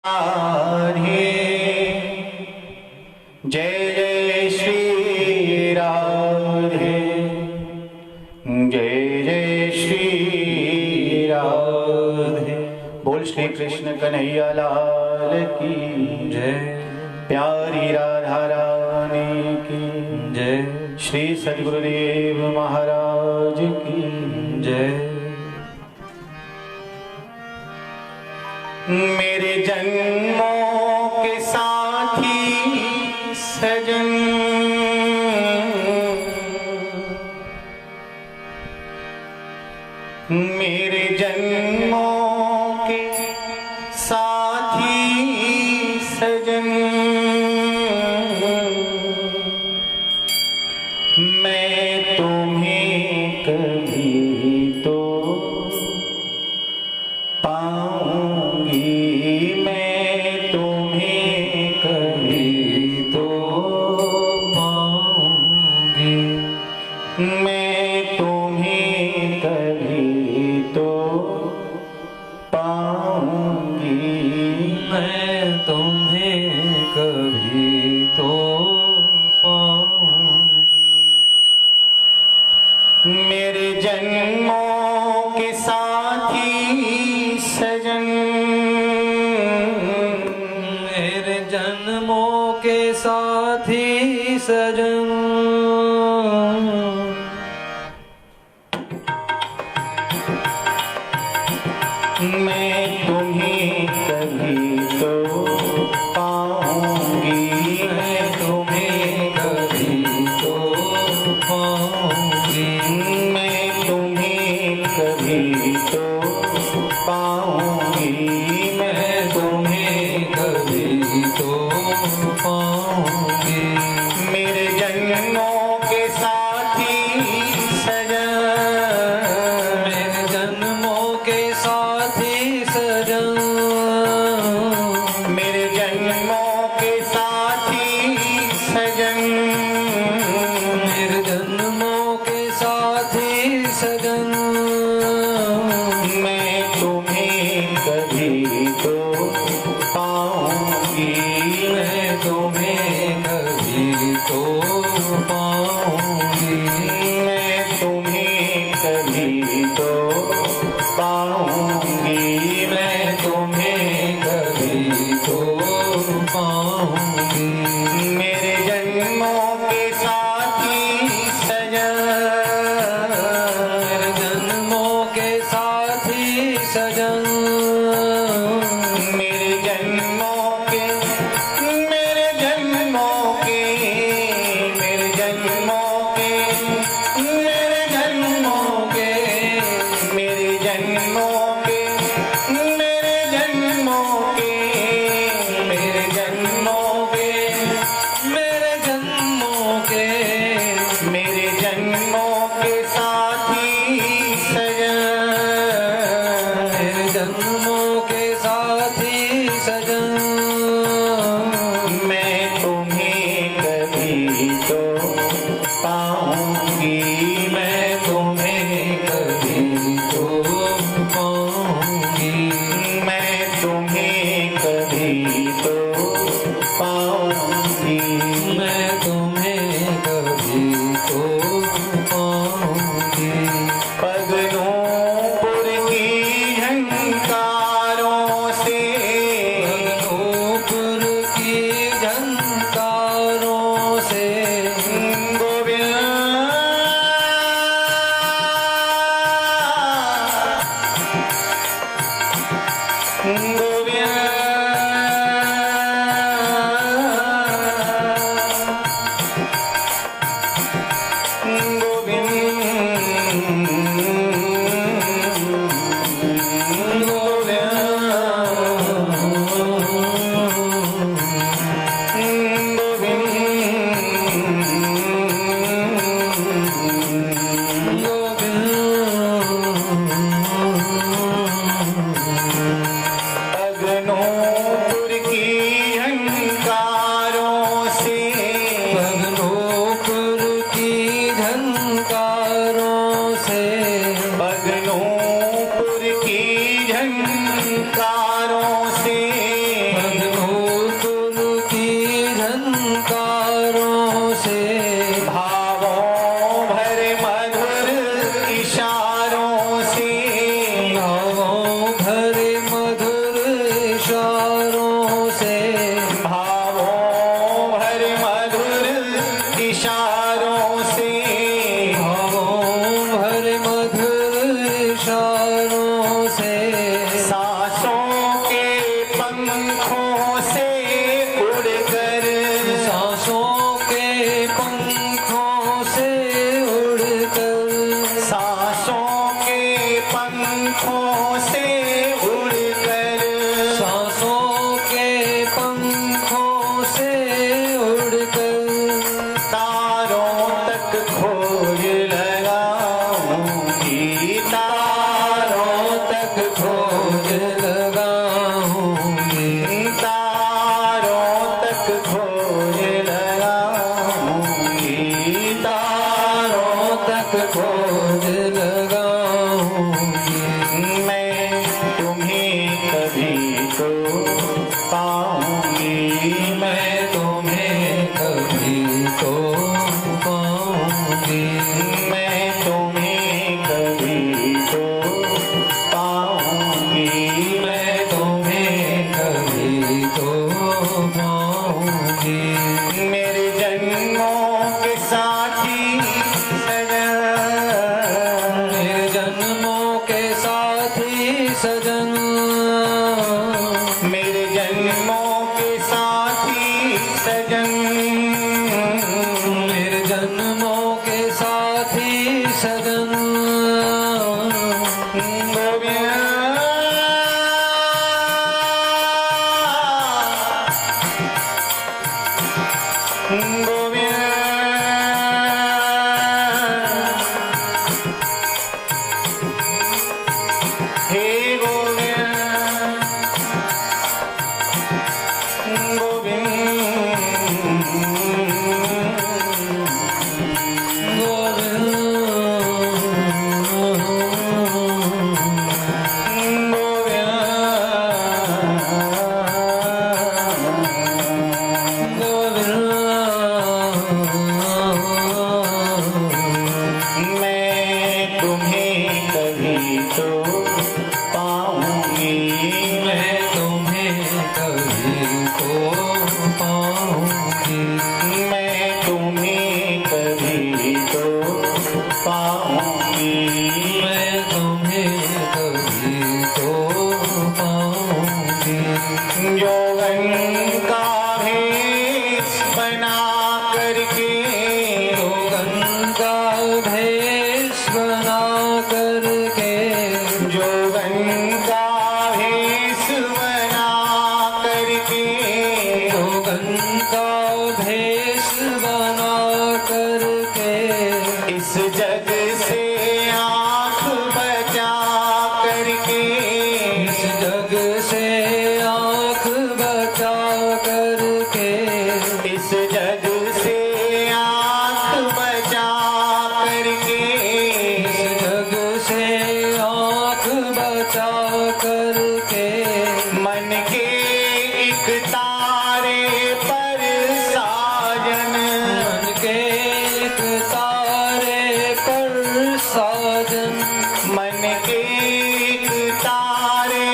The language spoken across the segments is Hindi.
राधे जय जय श्री राधे जय जय श्री राधे। बोल श्री कृष्ण कन्हैया लाल की जय। प्यारी राधा रानी की जय। श्री सद्गुरुदेव महाराज की जय। मेरे जन्मों के साथी सजन मेरे जन्मों के साथी सजन मैं तुम्हें कभी तो पाऊंगी, मैं तुम्हें कभी तो पाऊंगी, मैं तुम्हें कभी तो पाऊंगी, मैं तुम्हें कभी तो पाऊंगी। मेरे जन्मों के साथी सजन मेरे जन्मों के साथी सजन मैं तुम्हें कभी तो पाऊंगी, मैं तुम्हें कभी तो पाऊंगी, मैं तुम्हें कभी तो पाऊंगी, मैं तुम्हें कभी तो पाऊंगी। मेरे जन्मों के साथी सजन मेरे जन्मों के साथी सजन मेरे जन्मों के साथी सजन मेरे जन्मों के साथी सजन मैं तुम्हें कभी तो पाऊंगी, मैं तुम्हें कभी तो पाऊंगी, मैं तुम्हें कभी तो पाऊंगी, मैं तुम्हें कभी तो पाऊंगी। मेरे जन्मों के साथी सजन मेरे जन्मों के साथी सजन मेरे जन्मों के मेरे जन्मों के मेरे जन्मों के मेरे जन्मों के मेरे जन्मों के मेरे जन्मों के मेरे जन्मों इशारों से भावों भर मधुर इशारों से भावों भर मधुर इशारों से सांसों के पंखों से उड़कर सांसों के पंखों से उड़कर सांसों के पंखों से उड़कर सांसों के पंखों से उड़कर तारों तक खोज लगाऊंगी तारों तक खोज लगाऊंगी तारों तक खोज लगाऊंगी तारों तक खोज लगाऊंगी मैं तुम्हें कभी तो पाऊंगी मैं तुम्हें कभी तो पाऊंगी मैं तुम्हें कभी तो पाऊंगी मैं तुम्हें कभी तो पाऊंगी मेरे जन्मों के साथी सजन मेरे जन्मों के साथी सजन मेरे जन्मों के साथी सजन मेरे जन्मों के साथी सजन हे गोविंद मैं तुम्हें कभी तो पाऊंगी मैं तुम्हें कभी तो पाऊंगी मैं तुम्हें कभी तो पाऊंगी मैं तुम्हें कभी तो पाऊंगी यौवन का भेष बना करके यौवन का भेष बना करके यौवन का भेष बना करके यौवन का भेष बना करके इस जग से आंख बचा करके इस जग से आंख बचा करके इस जग से आंख बचा करके इस जग से आंख बचा करके मन के एक तारे पर साजन मन के एक तारे पर साजन मन के एक तारे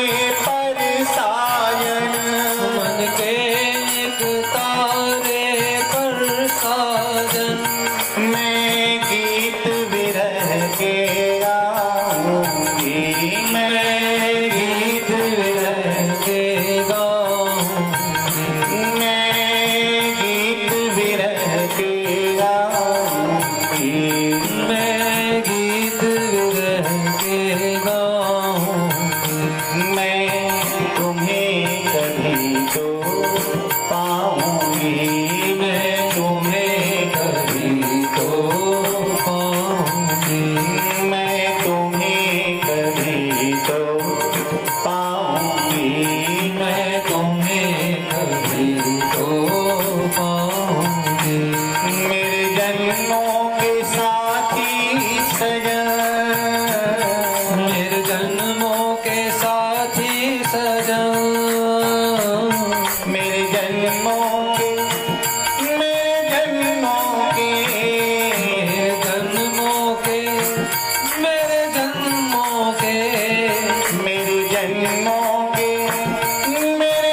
पर साजन मन के एक तारे पर साजन मैं गीत विरह के गाऊंगी मैं गीत विरह के गाऊंगी मैं गीत विरह के गाऊंगी मैं गीत विरह के गाऊंगी मैं तुम्हें कभी तो पाऊंगी मैं तुम्हें कभी तो पाऊंगी मैं तुम्हें कभी तो पाऊंगी मैं तुम्हें कभी तो पाऊंगी मेरे जन्मों के साथी सजन मेरे जन्मों के साथी सजन मेरे जन्मों के मेरे जन्मों के मेरे जन्मों के मेरे जन्मों के मेरे जन्मों के मेरे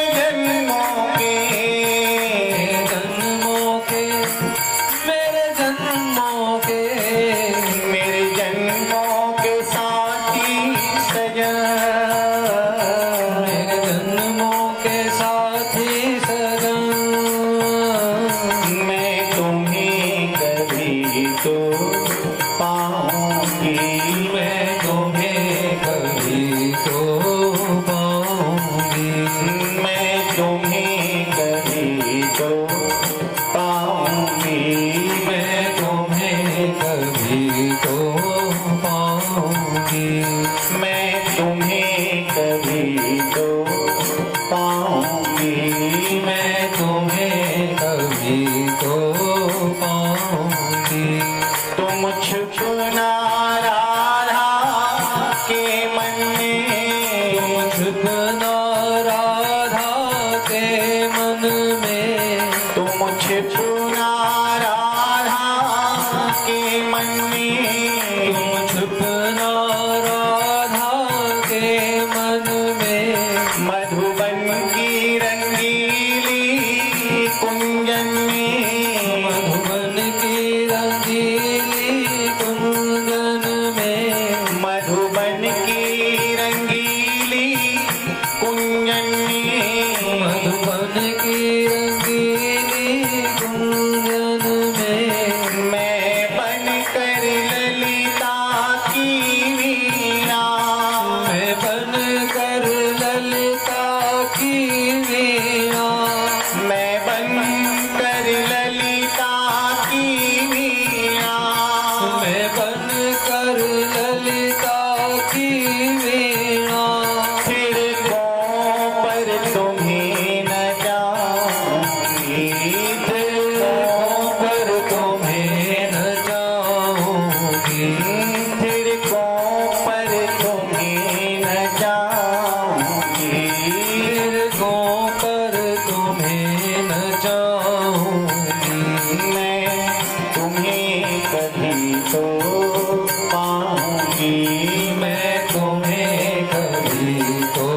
तुम्हें न चाहूंगी, मैं तुम्हें कभी तो पाऊंगी। मैं तुम्हें कभी तो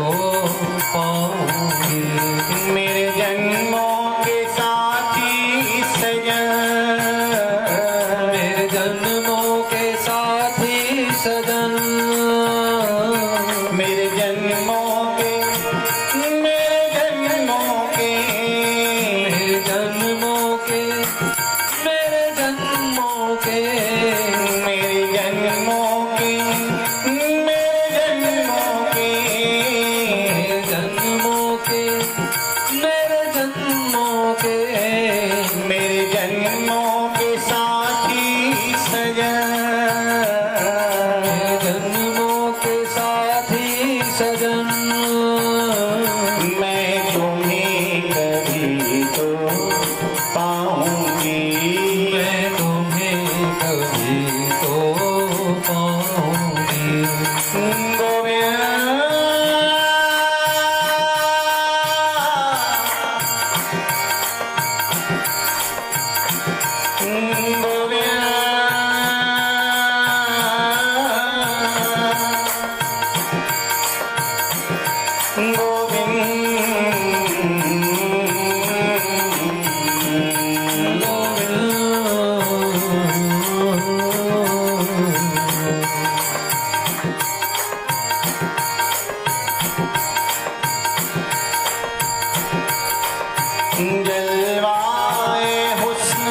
पाऊंगी। मेरे जन्मों के साथी सजन, मेरे जन्मों के साथी सजन, मेरे जन्मों के, मेरे जन्मों के, मेरे जन्मों के, मेरे जन्मों के, मेरे जन्मों के, मेरे जन्मों के, मेरे जन्मों के, मेरे जन्मों के, मेरे जन्मों के साथी सजन, मेरे जन्मों के साथी सजन, मैं तुम्हें कभी तो पाऊंगी। मैं तुम्हें कभी तो पाऊंगी। जलवाए हुस्न,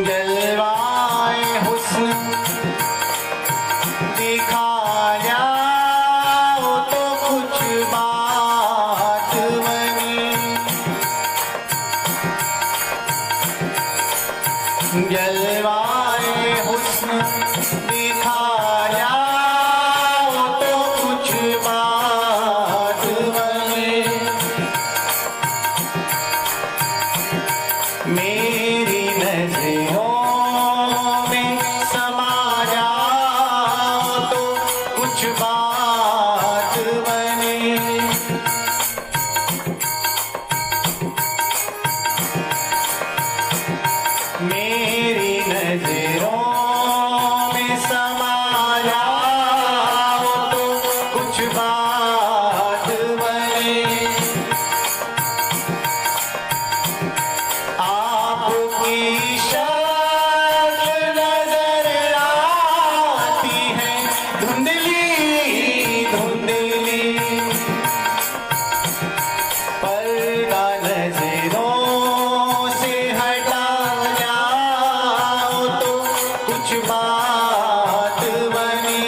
जलवाए हुस्न दिखाया तो कुछ बात बनी। जलवाए हुस्न दिखाया तो कुछ बात बनी। मेरी नजरों में समा जाओ तो कुछ बात बने। मेरी नजरों में समा जाओ तो कुछ बात बने। आपकी शक्ल नजर आती है धुंधली धुंधली, पर्दा नजरों से हटा जाओ तो कुछ बात बनी।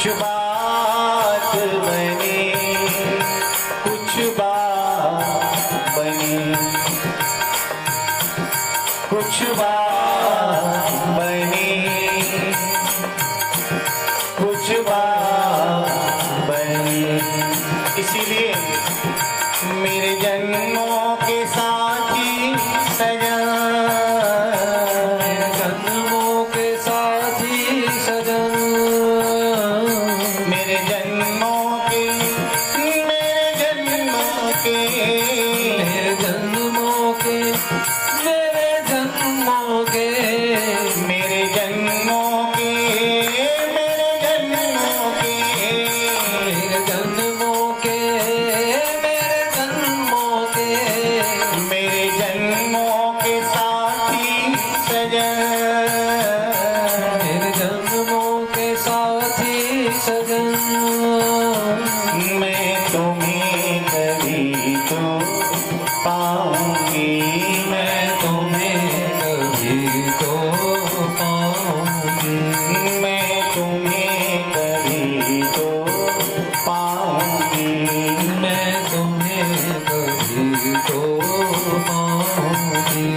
कुछ बात बनी, कुछ बात बनी, कुछ बात बनी, कुछ बात बनी। इसीलिए मेरे जन्मों के साथी सजन, मेरे जन्मों के साथी सजन, मेरे जन्मों के, मेरे जन्मों के, मेरे जन्मों के, मेरे जन्मों के, मेरे जन्मों के, मेरे जन्मों के, मेरे जन्मों के, मेरे जन्मों के, मेरे जन्मों के साथी सजन, मेरे जन्मों के साथी सजन। मैं तुम्हें कभी तो पाऊंगी, मैं तुम्हें कभी तो पाऊंगी, मैं तुम्हें कभी तो पाऊंगी। मैं तुम्हें कभी तो पाऊंगी।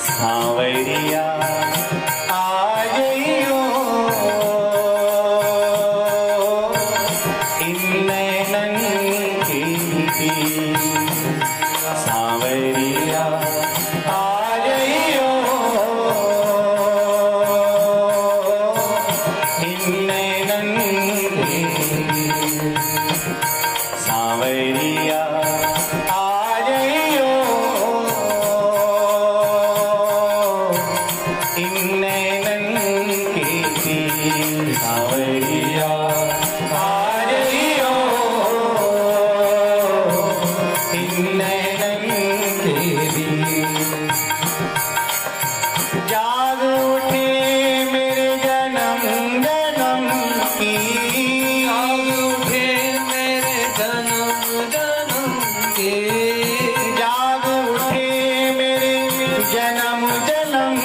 सांवरिया आ गइयो, इन नैनन की सांवरिया आ गइयो, इन नैनन की सांवरिया आ गइयो, इन नैनन की सांवरिया आ गइयो, इन नैनन की। जाग उठे मेरे जन्म जन्म की, जाग उठे मेरे जन्म जन्म के, जाग उठे मेरे जन्म जन्म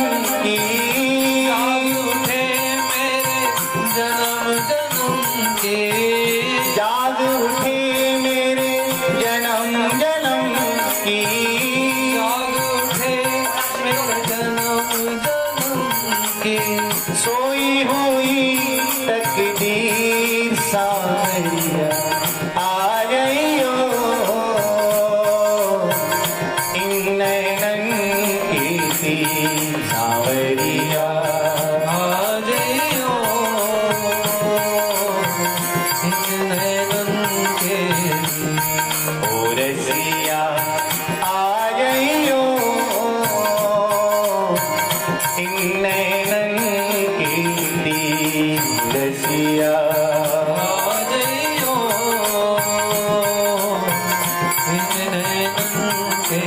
की, जाग उठे मेरे जन्म जन्म के, जाग उठे मेरे जन्म जन्म की। जाग उठे मेरे जन्म जन्म के, सोई हुई तकदीर सांवरिया आ गइयो, इन नैनन की सांवरिया आ जइयो इन नैनन के। ओ रसिया आ गइयो, इन नैनन की रसिया। आ जइयो इन नैनन के।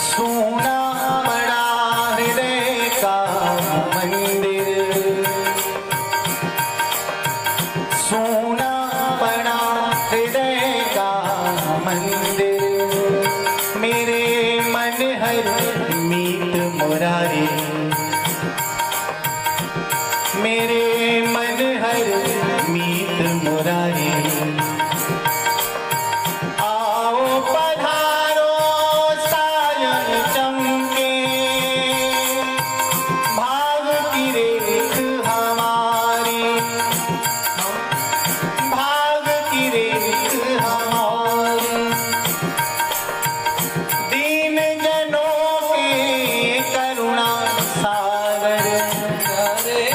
सोना बड़ा हृदय का मंदिर, सोना बड़ा हृदय का मंदिर, मेरे मन हर मीत मुरारी, मेरे मन हर मीत मुरारी। आओ पधारो सायन चमके, भाग की रेख हमारी, भाग की रेख हमारी। दीन जनों के करुणा सागर, अरे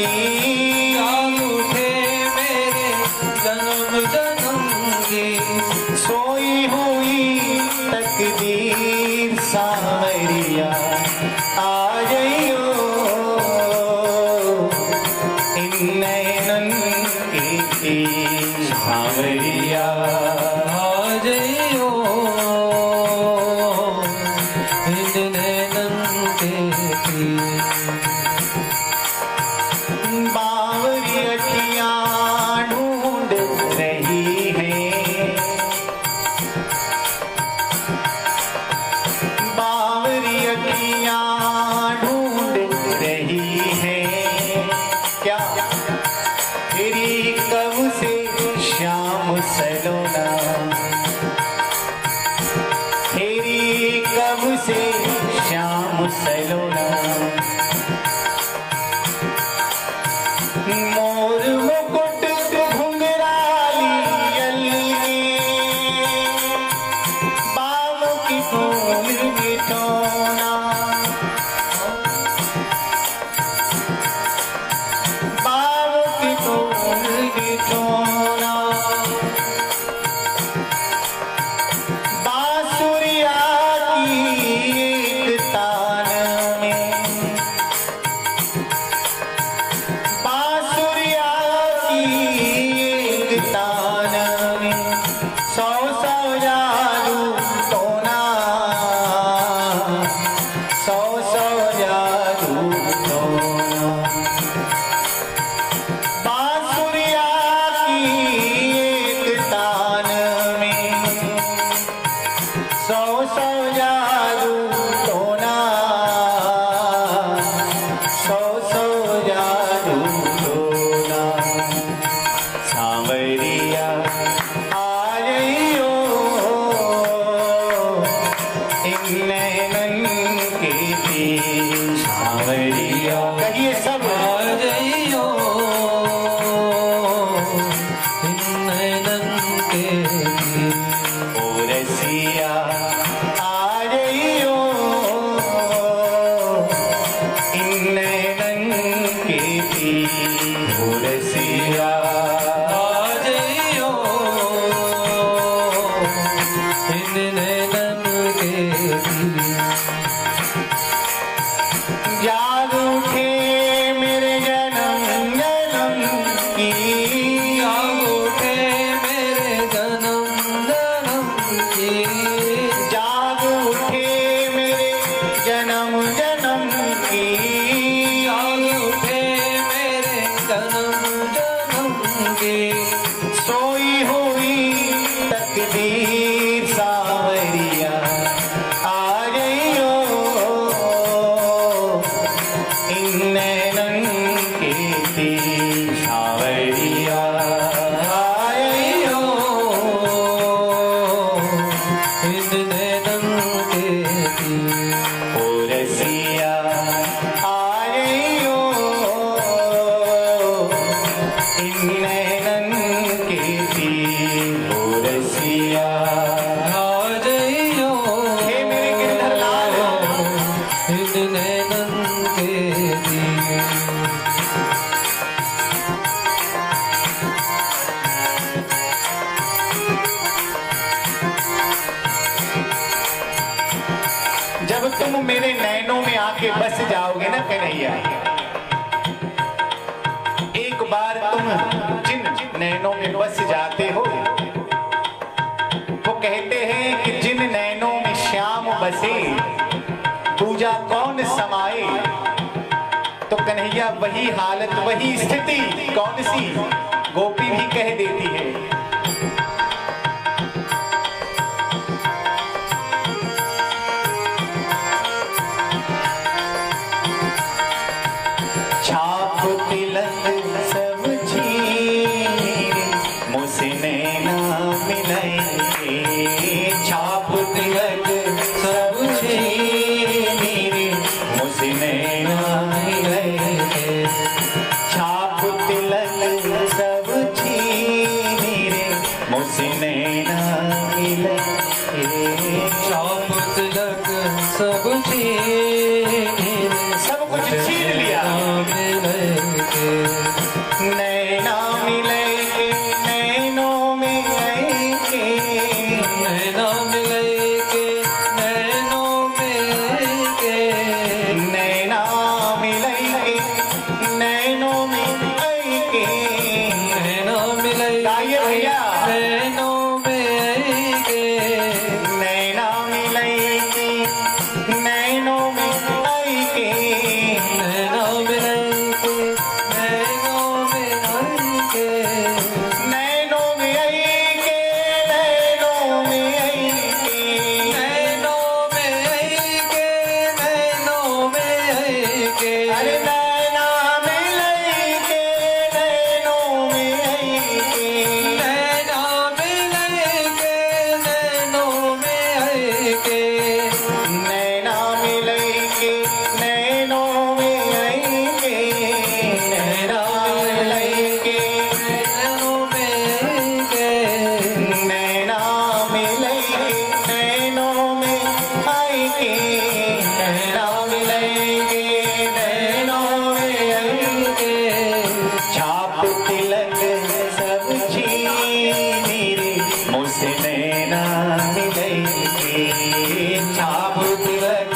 की जाग उठे मेरे जन्म जन्म की सोई हुई तकदीर सांवरिया आ गइयो इन नैनन की सांवरिया आ जइयो इन नैनन के तीर। बावरी अखियां ढूंढ रही है बावरी अखियां ढूंढ रही है क्या तेरी कब से श्याम सलोना तेरी कब से श्याम सलोना मोर मुकुट घुंघराली अलगे बाव की फूल बिठोना बाव की फूल बिठोना बांसुरिया की एक तान में बांसुरिया की एक तान में सौ सौ जादू टोना सौ सौ जादू टोना बांसुरिया की एक तान में सौ सौ जादू टोना सौ सौ जादू टोना सांवरिया आ गइयो इन नैनन के तीर सांवरिया कहिए सब आ जइयो इन नैनन के तीर। ओ रसिया आ गइयो इन नैनन के तीर ओ रसिया आ जइयो इन नैनन के तीर। जाग उठे मेरे जन्म जन्म की जाग उठे मेरे जन्म जन्म की जाग उठे मेरे जन्म जन्म की जाग उठे मेरे जन्म जन्म की सोई हुई तकदीर सांवरिया आ गइयो इन नैनन के तीर सांवरिया आ गइयो इन नैनन के तीर। ओ रसिया आ गइयो इन नैनन के तीर ओ रसिया आ जइयो हे मेरे गिरधर लाल इन नैनन के तीर। जब तुम मेरे नैनों में आके बस जाओगे ना कन्हैया एक बार तुम जिन नैनों में बस जाते हो वो कहते हैं कि जिन नैनों में श्याम बसे पूजा कौन समाए तो कन्हैया वही हालत वही स्थिति कौन सी गोपी भी कह देती है छाप तिलक सब छीन मुझसे नैना मिलाएंगे छाप तिलक सब छीन मुझसे नैना मिलाएंगे छाप तिलक सब छीन अरे नैना मिलई के नैनों में आई के नैना मिलई के नैनों में आई के नैना मिलई के नैनों में आई के नैना मिलई के नैनों में आई के नैना मिलई के नैनों में आई के नैना मिलई के नैनों में आई के छाप तिलक सब छीनी रे मुझसे नैना मिलई के छाप तिलक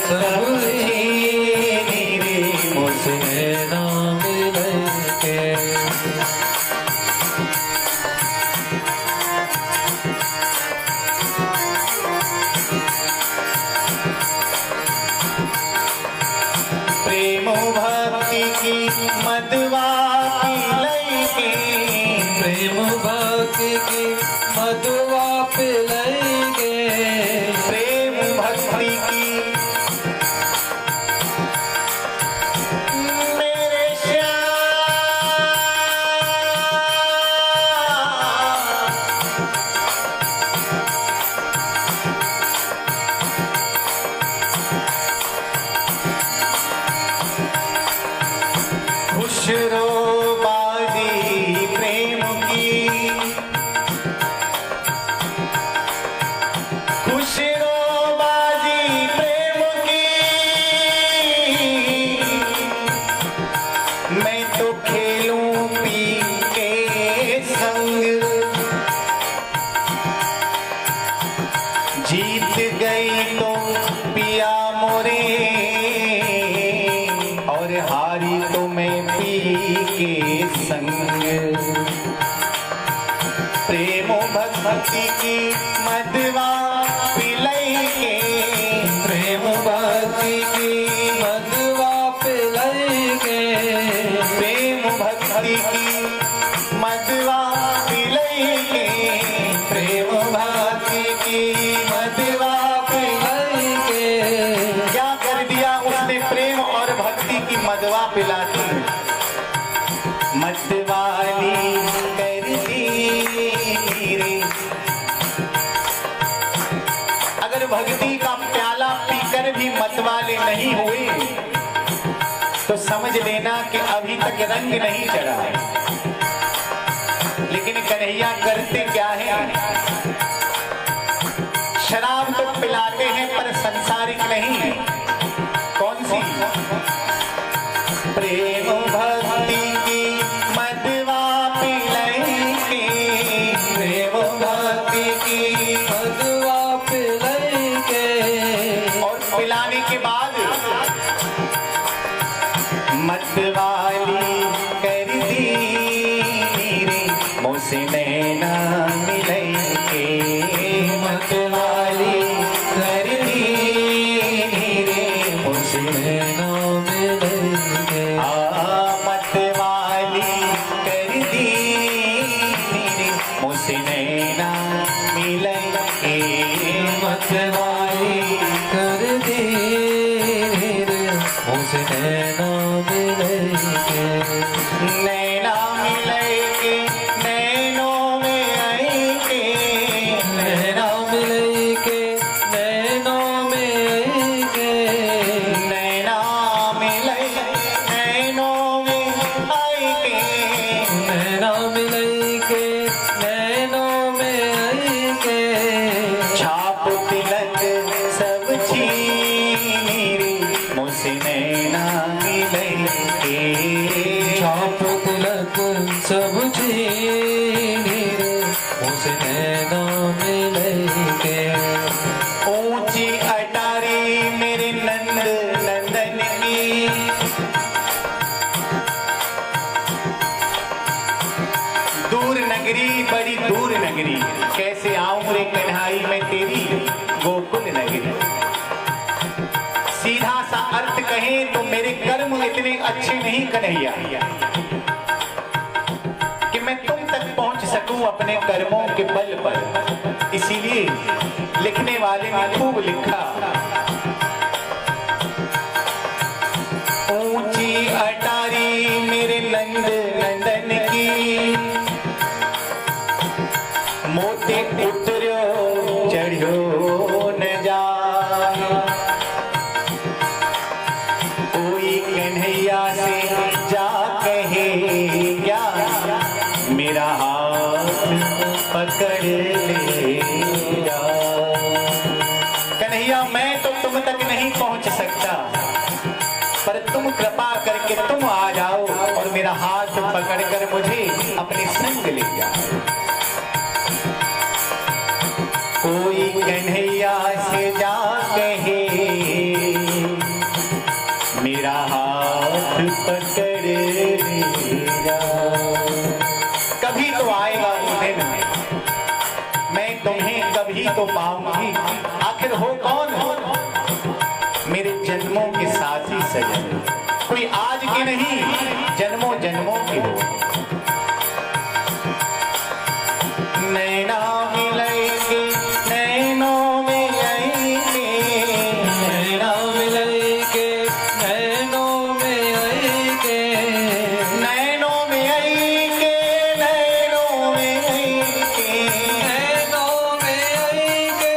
सब छीनी रे मुझसे नैना मिलई के प्रेम भक्ति की मदवा पिलई के प्रेम भक्ति की मधुआ पिलई के प्रेम भक्ति की मेरे खुशरो बाजी प्रेम की खुशरो बाजी प्रेम की मैं तो खेलूं पी के संग जीत गई तो पिया मोरे और हारी तो मैं पी के संग प्रेम भक्ति की मदवा पिलई के प्रेम भक्ति की मधुआ पिलई के प्रेम भक्ति की मदवा पिलई के प्रेम भक्ति की मदवा पिलई पिलई के क्या कर दिया उसने प्रेम और भक्ति की मदवा पिला दी मतवाली कर दी रे अगर भक्ति का प्याला पीकर भी मतवाले नहीं हुए तो समझ लेना कि अभी तक रंग नहीं चढ़ा है लेकिन कन्हैया करते क्या है शराब तो पिलाते हैं पर संसारिक नहीं कौन सी प्रेम भक्ति की मदवा पिलई के प्रेम भक्ति की मधुआ पिलई के और पिलाने के बाद मतवाली कर दी रे मुझसे नैना मिलई के मतवाली कर दी रे मुझसे नैना मिलई के मतवाली कर दी रे मुझसे नैना मिलई के मतवाली कर दी रे मुझसे नैना मिलई के नैना मिलई के नैनों में आई के नैना मिलई के नैनों में आई के नैना मिलई नैनों में आई के नैना मिलई के नैनों में आई के छाप तिलक सब छीनी रे मुझसे नैना मिलई के छाप तिलक सब छीनी रे मुझसे नैना मिलई के ऊंची अटारी मेरे नंद नंदन की दूर नगरी बड़ी दूर नगरी कैसे आऊं रे कन्हाई में तेरी गोकुल नगरी सीधा सा अर्थ कहें तो मेरे कर्म इतने अच्छे नहीं कन्हैया कि मैं तुम तक पहुंच सकूं अपने कर्मों के बल पर इसीलिए लिखने वाले ने खूब लिखा ऊंची पकड़ लेगा। कन्हैया मैं तो तुम तक नहीं पहुंच सकता, पर तुम कृपा करके तुम आ जाओ और मेरा हाथ पकड़कर मुझे अपने संग ले जाओ। कोई कन्हैया से जा कहे मेरा हाथ पकड़ लेगा। कभी तो आएगा वो दिन, मैं तुम्हें कभी तो पाऊंगी। आखिर हो कौन हो मेरे जन्मों के साथी सजन, कोई आज के नहीं जन्मों जन्मों के हो। नैना मिलेंगे नैनों में आएंगे, नैना मिलेंगे नैनों में आएंगे, नैनों में आएंगे, नैनों में आएंगे, नैनों में आएंगे,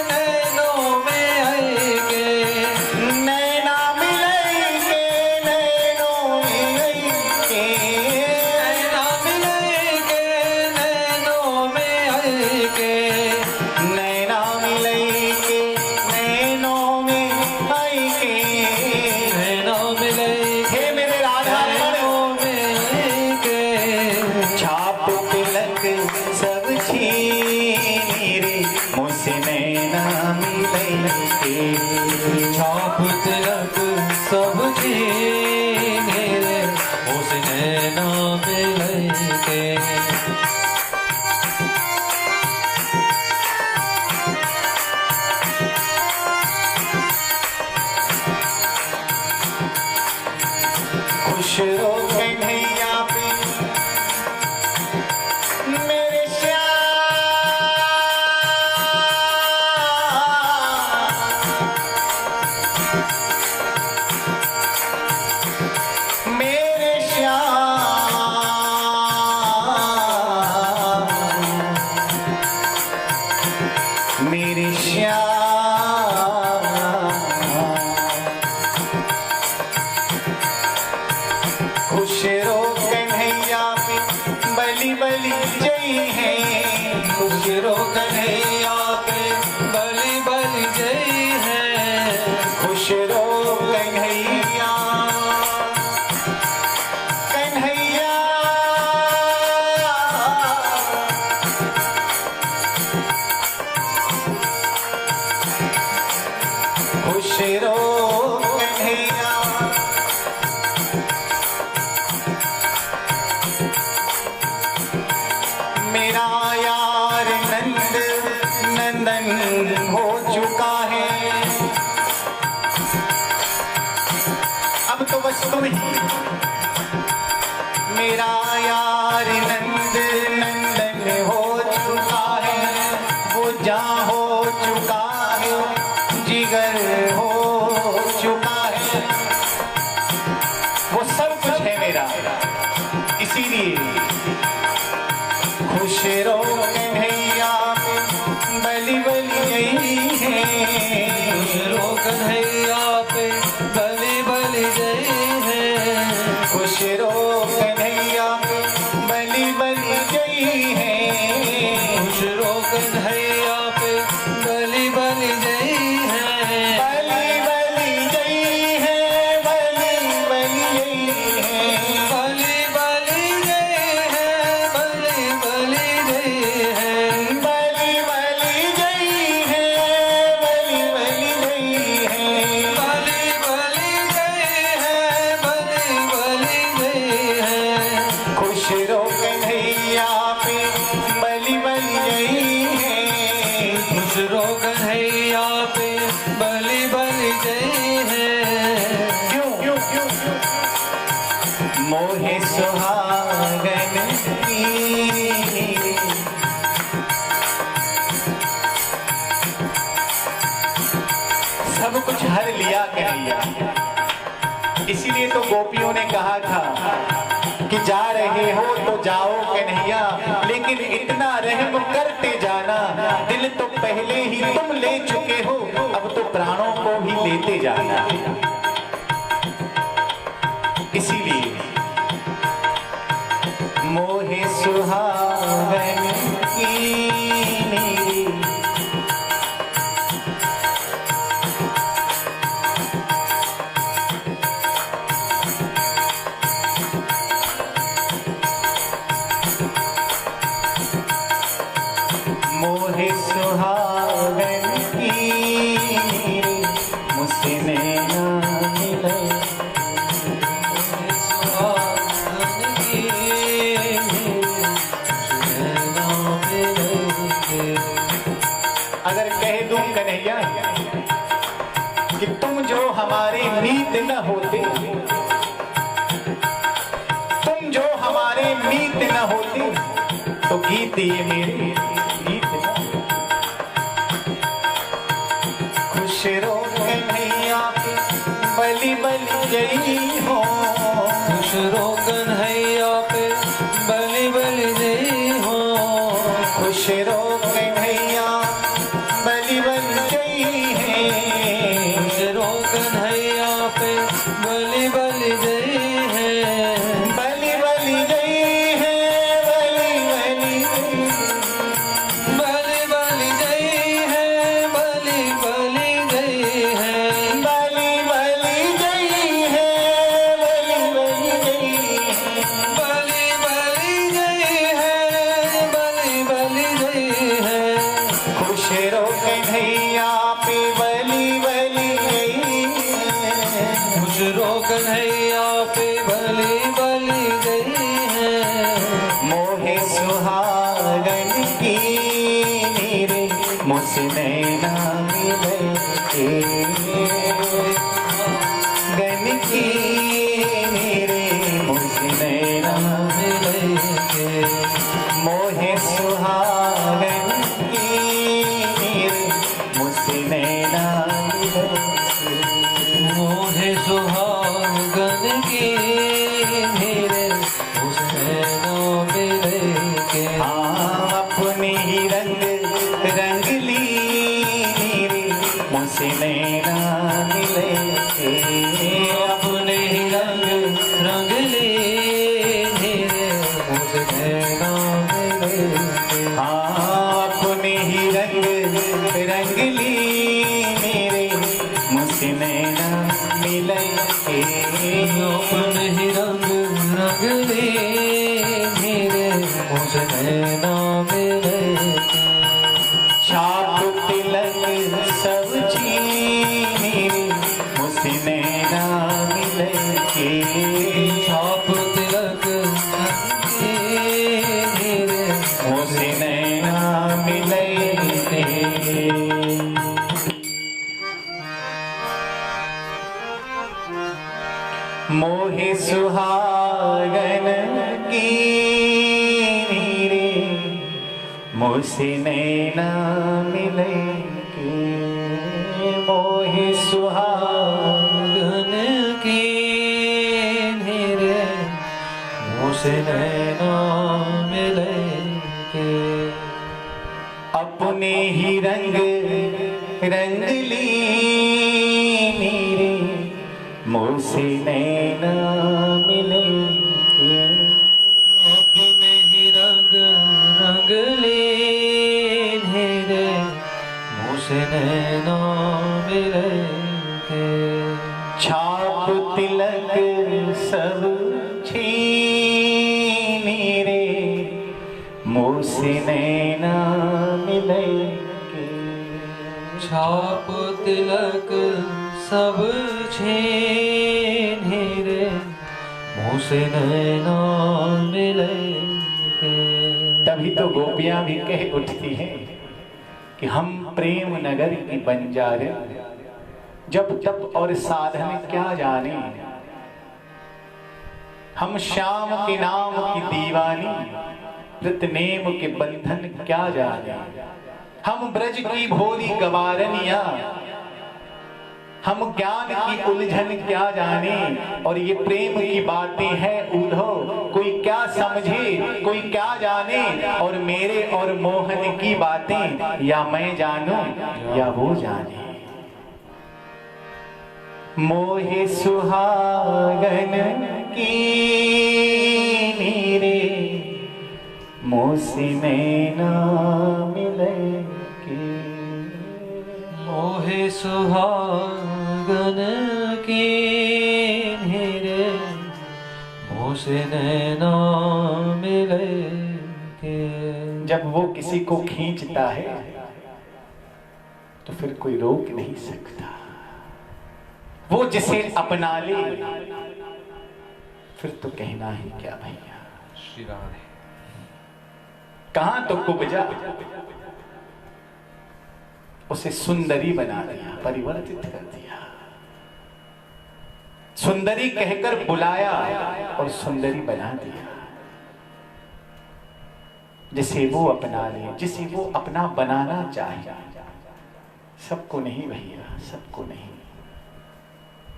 नैनों में आएंगे, नैना मिलेंगे नैनों में आएंगे, नैना मिलेंगे नैनों में आएंगे, नैना मिलेंगे नैनों में आएंगे। नैना मिलेंगे हे मेरे राधा नैनों में आएंगे, छाप तिलक सब छीनी रे मुझसे नैना मिलेंगे। छाप तिलक सब छीने रे उस नैना मिलेंगे। खुश रो कन्हैया पे मेरे श्याम, मेरे श्याम, मेरे श्याम। खुश रो कन्हैया पे बलि बलि जय है, खुश रो कन्हैया पे बलि बलि जय है, खुश रो कन्हैया, कन्हैया। खुश रो कन्हैया, मेरा यार नंद नंदन हो चुका है। अब तो बस तुम ही मेरा यार नंद नंदन हो चुका है, वो जा हो चुका है, जिगर हो चुका है, वो सब कुछ है मेरा। इसीलिए खुश रो कन्हैया बलि बलि जय है, खुश रो कन्हैया पे बलि बलि जय है, खुश रो कन्हैया बलि बलि जय है, खुश रो कन्हैया पे बलि बलि जय है, बलि बलि जय है, बलि बलि जय है, बलि बलि जय है, बलि बलि जय है, बलि बलि जय है, बलि बलि जय है। बलि बलि जय है, बलि बलि जय है, खुश रो कन्हैया पे बलि बलि जय है, खुश रो कन्हैया पे बलि बलि जय है। क्यों मोहे सुहागन की सब कुछ हर लिया कन्हैया। इसीलिए तो गोपियों ने कहा था कि जा रहे हो तो जाओ कन्हैया, लेकिन इतना रहम करते जाना, दिल तो पहले ही तुम ले चुके हो, अब तो प्राणों को भी लेते जाना। इसीलिए मोहे सुहावन की कह दूं कन्हैया कि तुम जो हमारे मीत न होते, तुम जो हमारे मीत न होते तो गीत ये मेरे गीत न। खुश रो कन्हैया बलि बलि जई हो, खुश रो कन्हैया पे बलि बलि जई हो, खुश रो कन्हैया बलि बलि जई है, खुश रो कन्हैया पे बलि बलि जई है, बलि बलि जई है, बलि बलि बलि बलि जई है, बलि बलि जई है, बलि बलि जई है, बलि बलि जई है। बलि बलि जई है, बलि बलि जई है, खुश रो कन्हैया पे बलि बलि जई है, खुश रो कन्हैया पे बलि बलि जई है, मोहे सुहागन की नीरे मुझसे नैना मिले के, गन की नीरे मुझसे नैना मिले के, मोहे सुहागन की नीरे मुझसे नैना मिले के। मोहे सुहागन की मेरे उसने नो मिले के, हाँ अपने ही रंग रंगली नीरे मुझसे नैना मिले के, अपने ही रंग रंगली मेरे उसने नो मिले के, हाँ अपने ही रंग रंगली मेरे मुझसे नैना मिले के, अपने ही रंग रंगली मेरे उसने नो मिले के, छाप तिलक सब चीज मेरे मुझसे नैना मिले के, छाप तिलक मेरे मुझसे नैना मिले के। मोहे सुहागन की नीरे मुझसे नैना मिले के, मोहे सुहागन गगन की नीरे मुझसे नैना मिले के, अपने ही रंग रंगली नीरे मुझसे नैना मिले के, अपने ही रंग रंगली नीरे मुझसे नैना मिले के, छाप तिलक सब छीनी रे मुझसे नैना मिले के, छाप तिलक सब छीन रे मुझसे नैना मिले के। तभी तो गोपियां भी कह उठती हैं कि हम प्रेम नगर की बंजारे, जब तप और साधन क्या जाने, हम श्याम के नाम की दीवानी, प्रतिनेम के बंधन क्या जाने, हम ब्रज की भोली गवारनिया, हम ज्ञान की उलझन क्या जाने। और ये प्रेम की बातें हैं उधो, कोई क्या समझे कोई क्या जाने, और मेरे और मोहन की बातें या मैं जानूं या वो जाने। मोहे सुहागन की नीरे मुझसे नैना मिले के, मोहे सुहागन की नीरे मुझसे नैना मिले के। जब वो किसी को खींचता है तो फिर कोई रोक नहीं सकता, वो जिसे अपना ले फिर तो कहना ही क्या भैया। श्री राम कहां तो कुब्जा उसे सुंदरी बना दिया, परिवर्तित कर दिया। सुंदरी कहकर बुलाया और सुंदरी बना दिया। जिसे वो अपना ले, जिसे वो अपना बनाना चाहे। सबको नहीं भैया, सबको नहीं।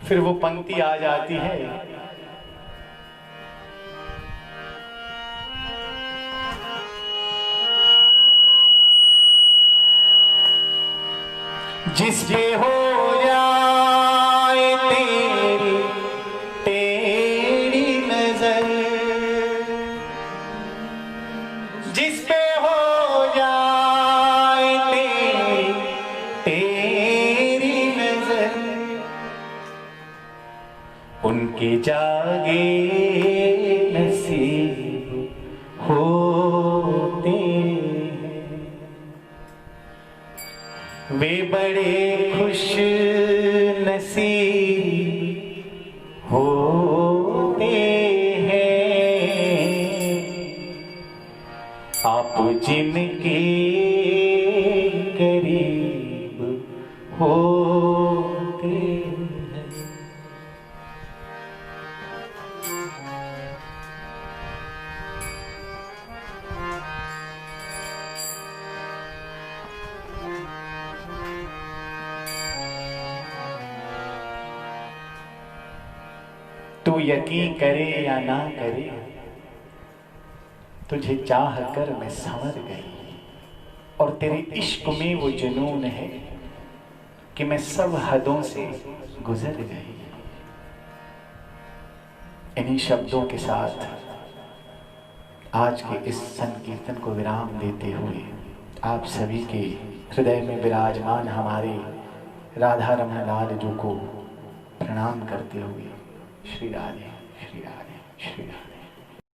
फिर वो पंक्ति आ जाती है, जिस पे हो जाए तेरी तेरी नजर, जिस पे हो जाए तेरी तेरी नजर, उनके जागे नसीब होते वे बड़े खुश नसीब होते हैं, आप जिनके करीब होते हैं। तू यकीन करे या ना करे, तुझे चाह कर मैं संवर गई, और तेरे इश्क में वो जुनून है कि मैं सब हदों से गुजर गई। इन्हीं शब्दों के साथ आज के इस संकीर्तन को विराम देते हुए आप सभी के हृदय में विराजमान हमारे राधा रमण लाल जी को प्रणाम करते हुए श्री राधे श्री राधे श्री राधे।